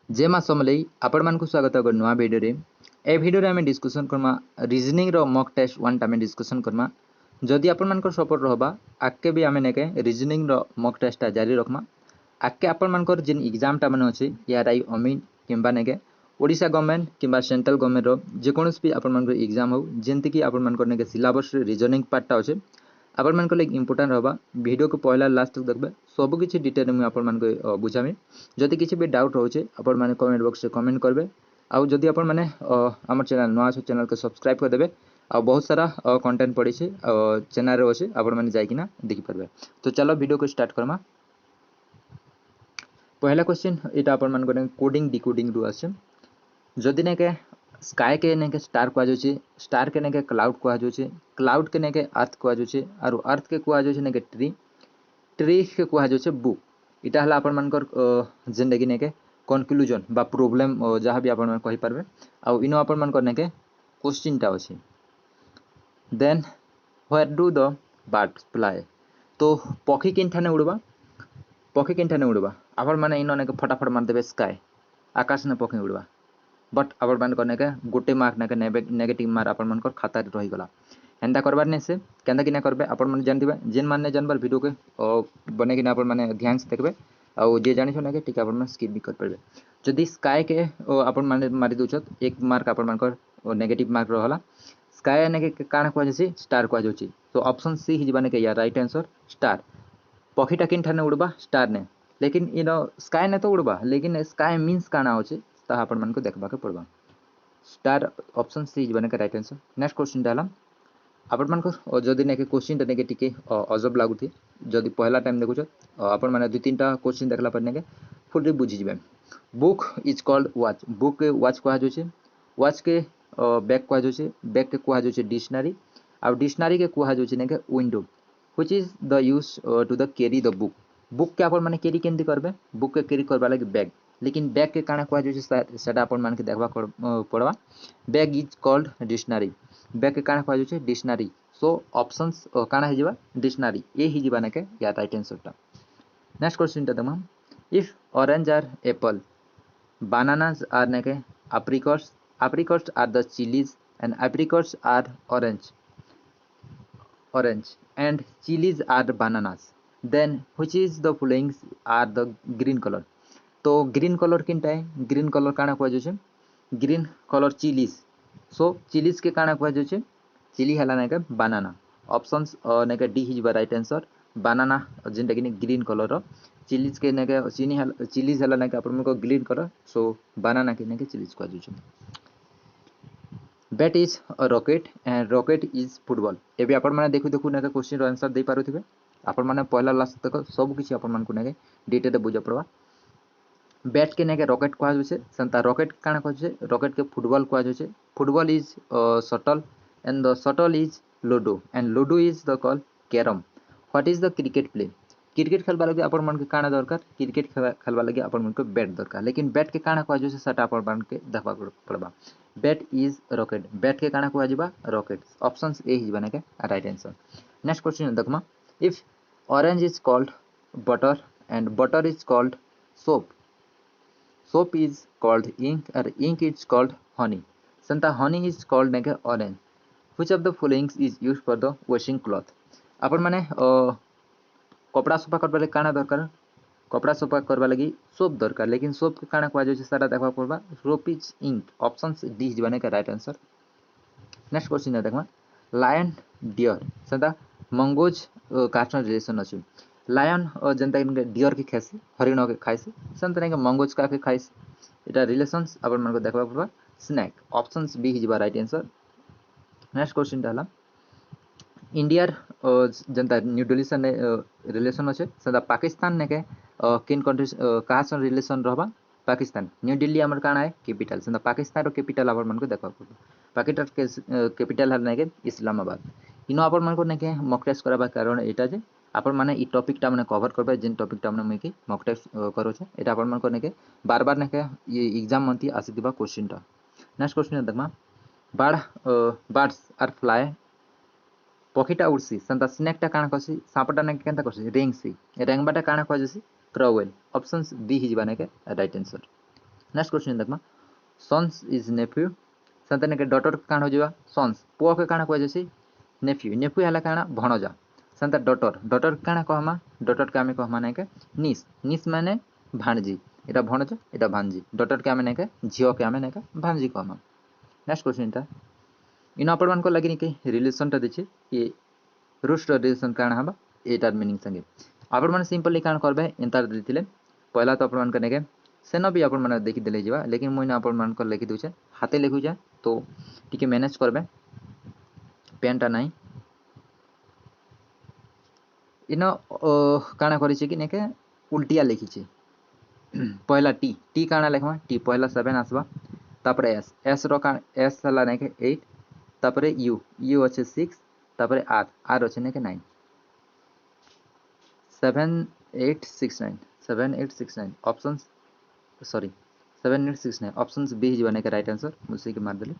जे मा समलई आपण मानकु स्वागत है नुआ वीडियो रे। ए वीडियो रे हमें डिस्कशन करमा रीजनिंग रो मॉक टेस्ट 1 टा में डिस्कशन करमा। जदि आपण मानकर सपोर्ट रहबा आके भी हमें नेके रीजनिंग रो मॉक टेस्ट टा जारी रखमा। आके आपण मानकर जिन एग्जाम टा माने अछि याराई अमीन किंबा नेके ओडिशा गवर्नमेंट किंबा सेंट्रल गवर्नमेंट रो जे कोनोस भी आपण मानकर एग्जाम हो जेंति कि आपण मानकर नेके सिलेबस रीजनिंग पार्ट टा अछि आपण मानकर लाइक इंपोर्टेंट रहबा। वीडियो को पहला लास्ट तक देखबे सब किछि डिटेल में आपण मानकर बुझामी। जदि किछि भी डाउट रहउछे आपण माने कमेंट बॉक्स रे कमेंट करबे। आउ जदि आपण माने हमर चैनल नवा छ चैनल को सब्सक्राइब कर देबे। आ बहुत सारा कंटेंट पड़ी छे चैनल रे अछि आपण माने जाय किना देखि परबे। तो चलो वीडियो को स्टार्ट करमा। पहला क्वेश्चन एटा आपण मानकर कोडिंग डिकोडिंग रु आछे। जदि नेके स्काई के नेके स्टार को आजो छे, स्टार के नेके क्लाउड को आजो छे, क्लाउड के नेके अर्थ को आजो छे और अर्थ के को आजो छे नेके ट्री, ट्री के को आजो छे बुक। इटा हला आपण मानकर जिंदगी नेके कंक्लूजन बा प्रॉब्लम जहाँ भी आपण कहि परबे। आ इनो आपण मानकर नेके क्वेश्चन टा अछि। Then where do the birds fly. तो पक्षी किनठाने उड़बा, पक्षी किनठाने उड़बा आपण माने इनो नेके फटाफट मार देबे स्काई, आकाश ने पक्षी उड़बा। बट आपण मान करने के गोटे मार्क नेके नेगेटिव मार्क आपण मान खाता रे रही गला। एंता करबार ने से केंदा कि ना करबे आपण मान जान दिबे। जेन माने जानबार वीडियो के बने कि ना आपण माने ध्यान से देखबे। आ जे जानि छ नेके ठीक आपण मान स्किप भी कर परबे। जदि स्काई के आपण माने मारि दोछत एक मार्क आपण मान नेगेटिव मार्क रहला। स्काई नेके काना को जसी स्टार को जाउची। तो ऑप्शन सी हिजबा नेके या राइट आंसर स्टार। पक्षीटा किन ठाने उड़बा स्टार ने, लेकिन इनो स्काई ने तो उड़बा लेकिन स्काई मीन्स काना होचे ताहा आपण मान को देखबा के पड़बा। स्टार ऑप्शन सी इज बने का राइट आंसर। नेक्स्ट क्वेश्चन डाला आपण मान को जदि नेके क्वेश्चन नेके टिके अजब लागुथि जदि पहला टाइम देखुछ आपण माने दु तीनटा क्वेश्चन देखला पर नेके फुल्ली बुझि जिबे। Book is called watch, book के वॉच को आजो छे, वॉच के बैग को आजो छे, बैग के को आजो छे डिक्शनरी और डिक्शनरी के को आजो छे नेके window. Which is the use to the carry the book. Book के आपण माने कैरी केंति करबे, बुक के कैरी करबा लागि बैग, लेकिन बैग के काना को जे सेटा अपन मान के देखबा पड़वा। Bag is called dictionary, bag के काना को जे डिक्शनरी। सो ऑप्शंस काना हिजबा डिक्शनरी ए हिजबा ने के या राइट आंसर टा। नेक्स्ट क्वेश्चन टा दमा if orange are apple, bananas are ने के apricots, apricots are the chilies and apricots are orange, orange and chilies are the bananas, then which is the following are the green color। तो green colour किनटा है, green colour काना को जे green colour chillies. सो chillies के काना को जे chilli हला ना के बनाना। ऑप्शंस ने के डी हिजबा राइट आंसर बनाना जिनटा कि ग्रीन कलर रो। चिलीज के ने के चिलीज हला ना के अपन को ग्रीन कलर। सो बनाना के ने के चिलीज को जे। Bat is racket and racket is football. एबे अपन माने देखु देखु ने के क्वेश्चन रो आंसर दे पारुथिबे। अपन माने पहला लास्ट तक सब किछि अपन मान को ने के डिटेल रे बुझा पड़वा। बैट के नेके रॉकेट को आजो संता रॉकेट काना को रॉकेट के फुटबॉल को आजो। Football is shuttle and the shuttle is ludo and ludo is the call carrom. What is the cricket play. Cricket खेलबा लगे अपन मन के काना दरकार, क्रिकेट खेलबा लगे अपन मन के बैट दरकार, लेकिन बैट के काना को आजो सटा अपन मन के देखबा पड़बा। बैट इज रॉकेट, बैट के काना को आजबा रॉकेट। ऑप्शंस ए हिज बने के राइट आंसर। नेक्स्ट क्वेश्चन देखमा if orange is called butter and butter is called soap, soap is called ink or ink is called honey, santa honey is called neke orange। which of the following is used for the washing cloth। अपन माने कपड़ा सफा करबा लगी काना दरकार, कपड़ा सफा करबा लगी सोप दरकार, लेकिन सोप के काना को आजो सारा देखबा पड़बा soap is ink. Option D is बने का राइट आंसर। नेक्स्ट क्वेश्चन है देखमा लायन डियर सदा मंगोज काठन रिलेशन अछि। लायन जनता डियर के खाइसी, हरिण के खाइसी, संतने के मंगोज का के खाइसी। इटा रिलेशंस अपन मन को देखबा पड़बा स्नैक। ऑप्शंस बी हिजबा राइट आंसर। नेक्स्ट क्वेश्चन डाला इंडिया जनता न्यू दिल्ली से रिलेशन अछि सदा पाकिस्तान ने के किन कंट्री कहा से रिलेशन रहबा पाकिस्तान। न्यू दिल्ली हमर काना है कैपिटल, सदा पाकिस्तान रो कैपिटल अपन मन को देखबा पड़बा। पाकिस्तान के कैपिटल हल ने के इस्लामाबाद। इनो अपन मन को ने के मॉक टेस्ट करबा कारण एटा जे आपण माने ई टॉपिक टा माने कवर करबे जिन टॉपिक टा माने के मॉक टेस्ट करो छे एटा आपण मन को ने के बार बार ने के ये एग्जाम मंती आसी दिबा क्वेश्चन टा। नेक्स्ट क्वेश्चन देखमा बर्ड्स आर फ्लाई, पखीटा उड़सी संता स्नेक टा काना कसी, सांपटा ने केनता करसी रेंगसी, रेंगबाटा काना को जसी क्राउएल। ऑप्शंस बी हिजबा ने के राइट आंसर। नेक्स्ट क्वेश्चन देखमा सन्स इज नेफ्यू सेंता नेके डॉटर काण हो जावा सन्स पुओ के काण को जैसी नेफ्यू नेफ्यू हला काण भणजा सेंता डॉटर डॉटर काण कहमा डॉटर के आमे कहमा नेके निस निस माने भाणजी एटा भणजा एटा भांजी डॉटर के आमे नेके झियो के आमे नेके भांजी कहमा। नेक्स्ट क्वेश्चन ता इन आपण मान को लागि कि रिलेशन ता देछि ये रूस्ट रिलेशन काण हबा एटार मीनिंग संगे आपण माने सिंपली काण करबे एंतार दिथिले पहला तो आपण मान के नेके सेनो भी आपण माने देखि देले जिवा लेकिन मोइन आपण मान को लिखि दोछे हाथे लिखु जा तो टिके मैनेज करबे पेनटा नाही इन काण करिछि कि नेके उल्टिया लिखिछि पहला टी टी काण लिखमा टी पहला 7 आसबा तापरे एस एस रो काण एस हला नेके 8 तापरे यू यू अछि 6 तापरे आर आर अछि नेके 9 7869 7869 ऑप्शंस सॉरी 7869 ऑप्शंस बी जीवन के राइट आंसर मुसी के मार देले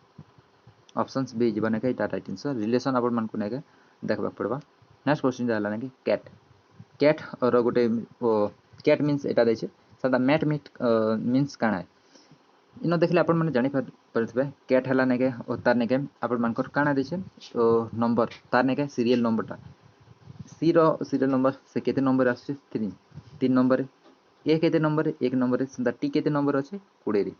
ऑप्शंस बी जीवन के राइट आंसर रिलेशन आपण मन को नेके देखबा पड़बा। नेक्स्ट क्वेश्चन जाला नेके कैट कैट और गोटे कैट मींस एटा दै छै सदा मैट मीट मींस काना इन देखले आपण माने जानि परथबे कैट हला नेके ओ तार नेके आपण मान को काना दै छै तो नंबर तार नेके सीरियल नंबरटा सी रो सीरियल नंबर से केते नंबर आछे 3 3 नंबर ए केते नंबर 1 नंबर संता टी केते नंबर अछि 20 रे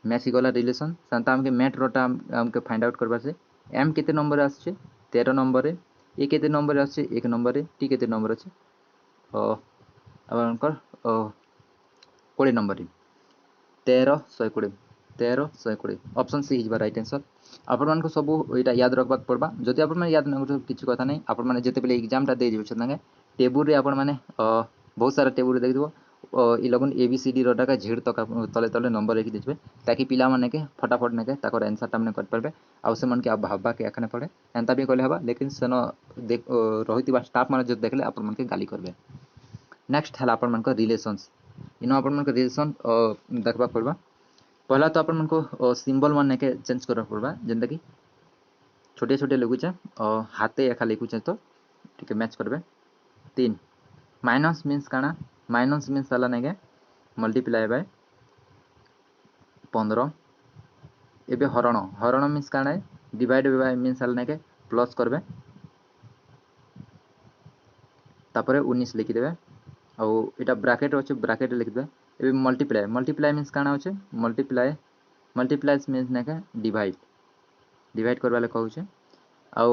मैच गला रिलेशन संता हमके मैट रोटा हमके फाइंड आउट करबा से एम केते नंबर आछे 13 नंबर रे ए केते नंबर आछे 1 नंबर रे टी केते नंबर अछि आपनकर 20 नंबर रे 13 120 option C is right answer आपण मान को सब एटा याद रखबा पड़बा जदि आपण माने याद न करथो किछ कथा नै आपण माने जेते बेले एग्जाम ता दे दियो छनागे टेबुल रे आपण माने बहुत सारा टेबुल रे देखिबो 11 एबीसीडी रोटा का झेड तक तले तले नंबर लिखि देबे ताकि पिला माने के फटाफट नेके ताकर आंसर ता माने कर परबे आ से मन के अब भाबा के एखने पड़े एंता भी कहले हबा लेकिन सेनो देख रहितबा स्टाफ माने जो देखले आपण मन के गाली करबे। नेक्स्ट हला आपण मन को रिलेशंस इनो आपण मन को रिलेशन देखबा पड़बा पहला तो अपन मन को सिंबल मान के चेंज करबा पड़बा जेंता कि छोटे छोटे लिखुचे हाथे एका लिखुचे तो ठीक है मैच करबे 3 माइनस मींस काना माइनस मींस हला नेगे मल्टीप्लाई बाय 15 एबे हरण हरण मींस काना डिवाइड बाय मींस हला नेगे प्लस करबे तापरे 19 लिखि देबे आ एटा ब्रैकेट अछि ब्रैकेट लिखि देबे एबे मल्टीप्लाई मल्टीप्लाई मींस काना अछि मल्टीप्लाई मल्टीप्लाइज मींस नेके डिवाइड डिवाइड करबा ले कहू छै आ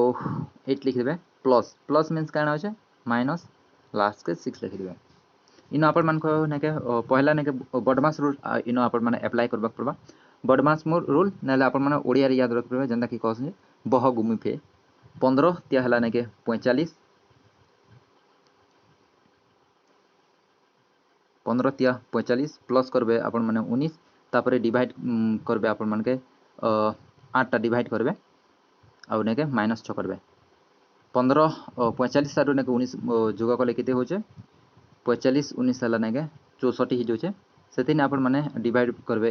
8 लिखि देबे प्लस प्लस मींस काना अछि माइनस लास्ट के 6 लिखि देबे इन आपण मान को नेके पहला नेके बडमास रूल इन आपण माने अप्लाई करबा पड़बा बडमास रूल नाले आपण माने ओडिया रे याद रख परबे जेंदा कि कहै बह गुमी फे 15 त्या हला नेके 45 15 त्या 45 प्लस करबे आपण माने 19 तापरे डिवाइड करबे आपण मान के 8 टा डिवाइड करबे आ नेके माइनस 6 करबे 15 45 सारू नेके 19 जोगा कले केते होचे 45 19 हला नेके 64 ही जोचे सेतिन आपण माने डिवाइड करबे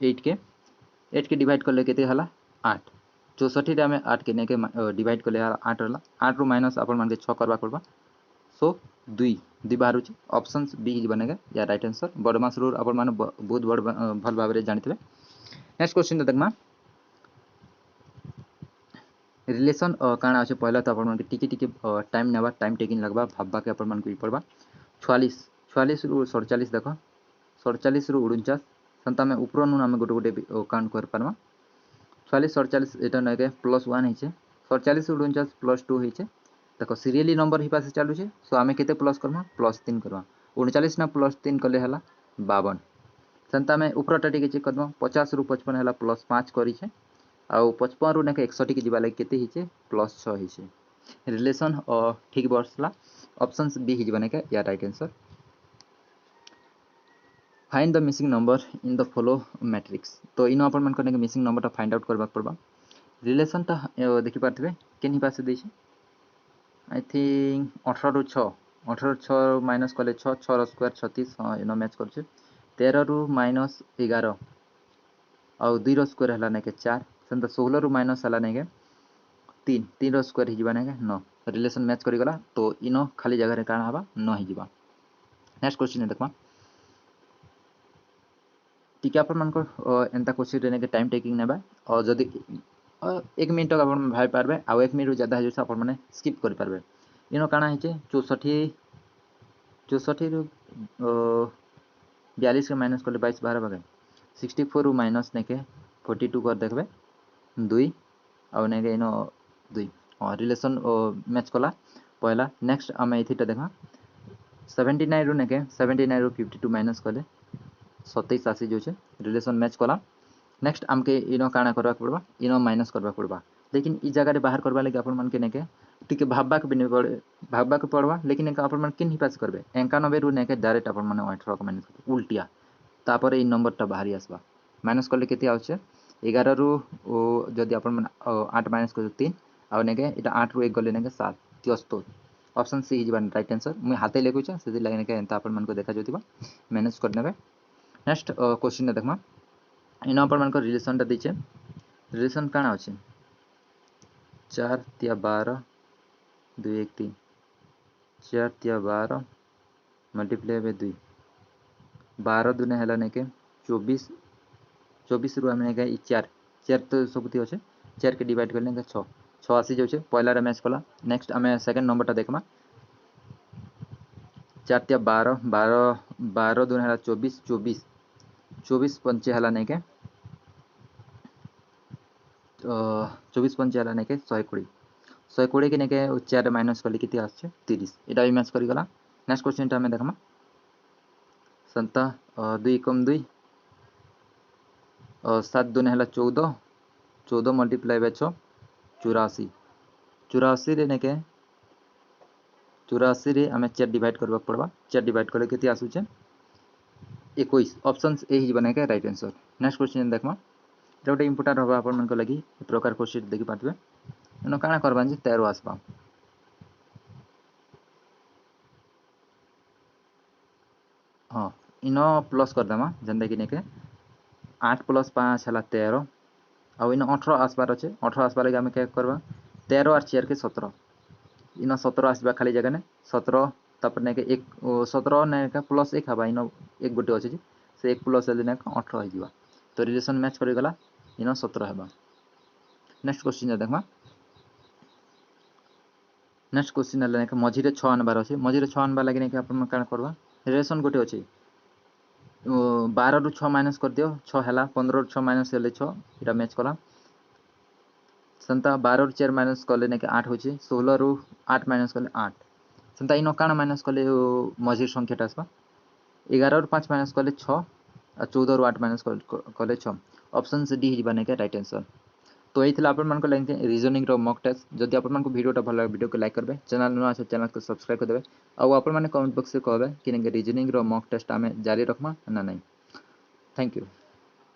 8 के डिवाइड करले केते हला 8 64 रे हमें 8 के नेके डिवाइड करले 8 हला 8 रो माइनस आपण मान के 6 करबा करबा सो 2 2 बाहर होचे ऑप्शंस बी बनेगा या राइट आंसर बडमास रूल आपण माने बहुत बड़ भल भाबरे जानथिबे। नेक्स्ट क्वेश्चन देखमा रिलेशन काना अछि पहला तो आपण मान के टिके टिके टाइम नेबा टाइम टेकिंग लगबा भाबबा के आपण मान को पड़बा 46 46 रु 47 देखो 47 रु 49 संता में ऊपर नु हम गोटे गोटे काउंट कर परबा 46 47 एटा नेके +1 हिचे 47 रु 49 +2 हिचे देखो सीरियली नंबर ही पासे चालू छे सो आमे केते प्लस करबा +3 करबा 39 ना +3 कले हला 52 संता में ऊपरटा टिके चेक करबा 50 रु 55 हला +5 करी छे आ 55 रु नेके 61 के जिबा लागे केते हिचे +6 हिचे रिलेशन ठीक बसला ऑप्शंस बी ही बने के या right answer. Find the missing number in the follow matrix तो इन अपन मन करने के मिसिंग नंबर ता फाइंड आउट करबा पड़बा रिलेशन ता देखि पारथबे केनी पासे दै छै आई थिंक 18 रु 6 18 रु 6 माइनस कले 6 6 रो स्क्वायर 36 हां इनो मैच कर छै 13 रु माइनस 11 आ 2 रो स्क्वायर हला नेके 4 संता 16 रु माइनस हला नेके 3 3 रो स्क्वायर ही जिबा नेके 9 रिलेशन मैच करि गला तो इनो खाली जगह रे काना हबा 9 ही जिबा। नेक्स्ट क्वेश्चन देखमा टिके आपण मानक एंता क्वेश्चन रे नेके टाइम टेकिंग नेबा और जदी 1 मिनिट तक आपण भाई पारबे आ 1 मिनिट ज्यादा हो आपण माने स्किप कर पारबे इनो काना है 64 रु 42 के माइनस करले 22 12 बगे 64 रु माइनस नेके 42 कर देखबे 2 आ नेके इनो 2 और रिलेशन मैच कला पहला नेक्स्ट आमे इथिटा देखा 79 रु नेके 79 रु 52 माइनस करले 27 आसी जो छे रिलेशन मैच कला नेक्स्ट आमके इनो काना करबा पड़बा इनो माइनस करबा पड़बा लेकिन ई जगह रे बाहर करबा लगे आपण मन के नेके टिके भाबबा के बिने भाबबा के पड़बा लेकिन एका आपण मन किन ही पास करबे 91 रु नेके डायरेक्ट आपण मन 18 को माइनस करबे उल्टिया तापर ई नंबरटा बाहरी आसबा माइनस करले केते आछे 11 रु जदी आपण मन 8 माइनस कर 3 आ नेके इटा 8 रु 1 गले नेके 7 73 option C is one right answer मुई हाथे लेखु छ सेदी लागे नेके एंता आपण मन को देखा जोतिबा मैनेज कर नेबे नेक्स्ट क्वेश्चन देखमा इन आपण मन को रिलेशन ता दिचे रिलेशन काना अछि 4 तिया 12 2 1 3 4 तिया 12 मल्टीप्लाई बाय 2 12 दुने हला नेके 24 24 रु हमने के 4 4 तो सबथि अछि 4 के डिवाइड करले के 6 6 आसी जाउछे पहला रे मैच कला नेक्स्ट हमें सेकंड नंबर ता देखमा 4 तिया 12 12 12 दुने हला 24 24 24 पंचे हला नेके 24 पंचे हला नेके 120 120 के नेके 4 माइनस करले किति आछे 30 एटा भी मैच करी गला नेक्स्ट क्वेश्चन ता हमें देखमा संता 2 कम 2 7 दुने हला 14 14 मल्टीप्लाई बाय 6 84 84 रे नेके 84 रे हमें 4 डिवाइड करबा पड़बा 4 डिवाइड करले केते आसुचे 21 ऑप्शंस ए ही बनेके राइट आंसर नेक्स्ट क्वेश्चन देखमा जोटे इंपोर्टेंट होबा आपण मन को लगी ए प्रकार क्वेश्चन देखि पातबे एनो काना करबा जे 13 आसबा हां इनो प्लस कर देमा जंदे कि नेके 8 + 5 हला 13 आ इनो 18 आसबार अछि 18 आसबार लगे हम के करबा 13 और 4 के 17 इनो 17 आसबा खाली जगह ने 17 तपर ने के 1 17 ने का प्लस 1 हबा इनो एक गोटे अछि से 1 प्लस ले ने 18 हो जिबा तो रिलेशन मैच करि गला इनो 17 हबा नेक्स्ट क्वेश्चन देखमा नेक्स्ट क्वेश्चन ले के मझी रे 6 आनबार अछि मझी रे 6 आनबा लागि ने के अपन काना करबा रिलेशन गोटे अछि 12 रु 6 माइनस कर दियो 6 हला 15 रु 6 माइनस हेले 6 इटा मैच कला संता 12 रु 4 माइनस करले ने के 8 होची 16 रु 8 माइनस करले 8 संता इनो काना माइनस करले मझी संख्याटा आसबा 11 रु 5 माइनस करले 6 आ 14 रु 8 माइनस करले 6 ऑप्शन से डी ही बने के राइट आंसर तो यही थिला आपण मन को लाइन रीजनिंग रो मॉक टेस्ट जदि आपण मन को वीडियोटा भल लागे वीडियो को लाइक करबे चैनल नुआ से चैनल को सब्सक्राइब कर देबे आ आपण माने कमेंट बॉक्स से कहबे कि रीजनिंग रो मॉक टेस्ट आमे जारी रखमा ना नहीं थैंक यू।